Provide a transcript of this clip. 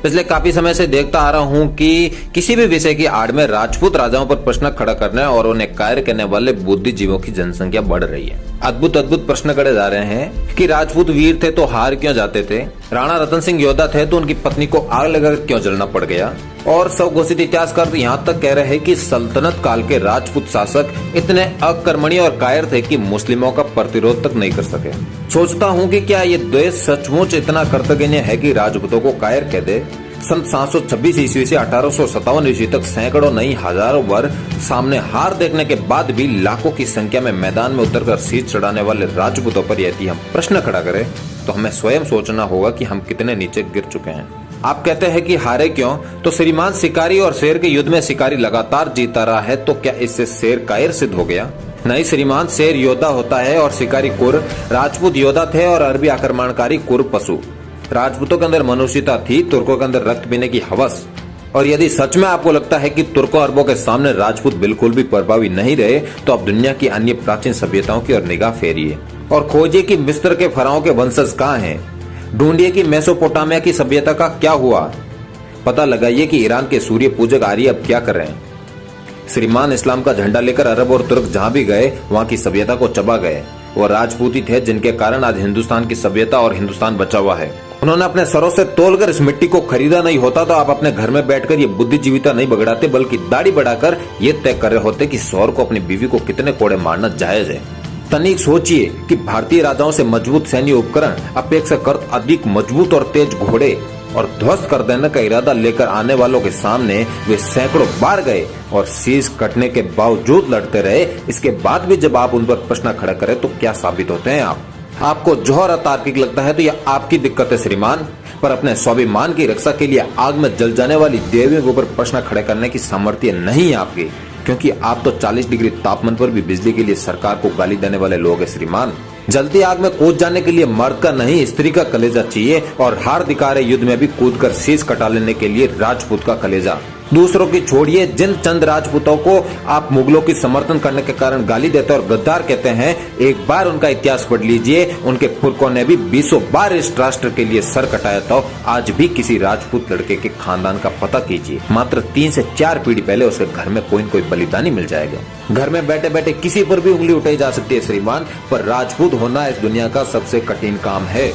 पिछले काफी समय से देखता आ रहा हूँ कि किसी भी विषय की आड़ में राजपूत राजाओं पर प्रश्न खड़ा करने और उन्हें कायर करने वाले बुद्धिजीवियों की जनसंख्या बढ़ रही है। अद्भुत अद्भुत प्रश्न करे जा रहे हैं कि राजपूत वीर थे तो हार क्यों जाते थे, राणा रतन सिंह योद्धा थे तो उनकी पत्नी को आग लगाकर क्यों जलना पड़ गया, और सब घोषित इतिहासकार यहाँ तक कह रहे हैं कि सल्तनत काल के राजपूत शासक इतने अकर्मणी और कायर थे कि मुस्लिमों का प्रतिरोध तक नहीं कर सके। सोचता हूँ कि क्या ये देश सचमुच इतना कर्तव्यनीय है कि राजपूतों को कायर कह दे। सन 726 ईस्वी से 1857 ईस्वी तक सैकड़ों नहीं हजारों बार सामने हार देखने के बाद भी लाखों की संख्या में मैदान में उतरकर शीश चढ़ाने वाले राजपूतों पर यदि हम प्रश्न खड़ा करें तो हमें स्वयं सोचना होगा कि हम कितने नीचे गिर चुके हैं। आप कहते हैं कि हारे क्यों, तो श्रीमान शिकारी और शेर के युद्ध में शिकारी लगातार जीता रहा है, तो क्या इससे शेर कायर सिद्ध हो गया? नहीं श्रीमान, शेर योद्धा होता है और शिकारी कुर। राजपूत योद्धा थे और अरबी आक्रमणकारी कुर पशु। राजपूतों के अंदर मनुष्यता थी, तुर्कों के अंदर रक्त पीने की हवस। और यदि सच में आपको लगता है कि तुर्कों अरबों के सामने राजपूत बिल्कुल भी प्रभावी नहीं रहे, तो आप दुनिया की अन्य प्राचीन सभ्यताओं की ओर निगाह फेरिए और खोजिए कि मिस्र के फराओं के वंशज कहाँ हैं। ढूंढिए कि मेसोपोटामिया की सभ्यता का क्या हुआ। पता लगाइए कि ईरान के सूर्य पूजक आर्य अब क्या कर रहे हैं। श्रीमान, इस्लाम का झंडा लेकर अरब और तुर्क जहां भी गए वहां की सभ्यता को चबा गए। वो राजपूत ही थे जिनके कारण आज हिंदुस्तान की सभ्यता और हिंदुस्तान बचा हुआ है। उन्होंने अपने सरों से तोलकर इस मिट्टी को खरीदा नहीं होता तो आप अपने घर में बैठकर ये बुद्धिजीविता नहीं बगड़ाते, बल्कि दाढ़ी बढ़ाकर ये तय कर रहे होते कि शौहर को अपनी बीवी को कितने कोड़े मारना जायज है। तनिक सोचिए कि भारतीय राजाओं से मजबूत सैन्य उपकरण अपेक्षाकृत अधिक मजबूत और तेज घोड़े और ध्वस्त कर देने का इरादा लेकर आने वालों के सामने वे सैकड़ों बार गए और शीश कटने के बावजूद लड़ते रहे। इसके बाद भी जब आप उन पर प्रश्न खड़ा करें तो क्या साबित होते हैं आप? आपको जौहर अतार्किक लगता है तो यह आपकी दिक्कत है श्रीमान, पर अपने स्वाभिमान की रक्षा के लिए आग में जल जाने वाली देवियों के ऊपर प्रश्न खड़े करने की सामर्थ्य नहीं है आपकी, क्योंकि आप तो 40 डिग्री तापमान पर भी बिजली के लिए सरकार को गाली देने वाले लोग हैं श्रीमान। जलती आग में कूद जाने के लिए मर्द का नहीं स्त्री का कलेजा चाहिए, और हार दिखा रहे युद्ध में भी कूदकर शीश कटा लेने के लिए राजपूत का कलेजा। दूसरों की छोड़िए, जिन चंद राजपूतों को आप मुगलों की समर्थन करने के कारण गाली देते और गद्दार कहते हैं, एक बार उनका इतिहास पढ़ लीजिए। उनके पुरखों ने भी 20 बार इस राष्ट्र के लिए सर कटाया था। आज भी किसी राजपूत लड़के के खानदान का पता कीजिए, मात्र 3 से 4 पीढ़ी पहले उसके घर में कोई न कोई बलिदानी मिल जाएगा। घर में बैठे बैठे किसी पर भी उंगली उठाई जा सकती है श्रीमान, पर राजपूत होना इस दुनिया का सबसे कठिन काम है।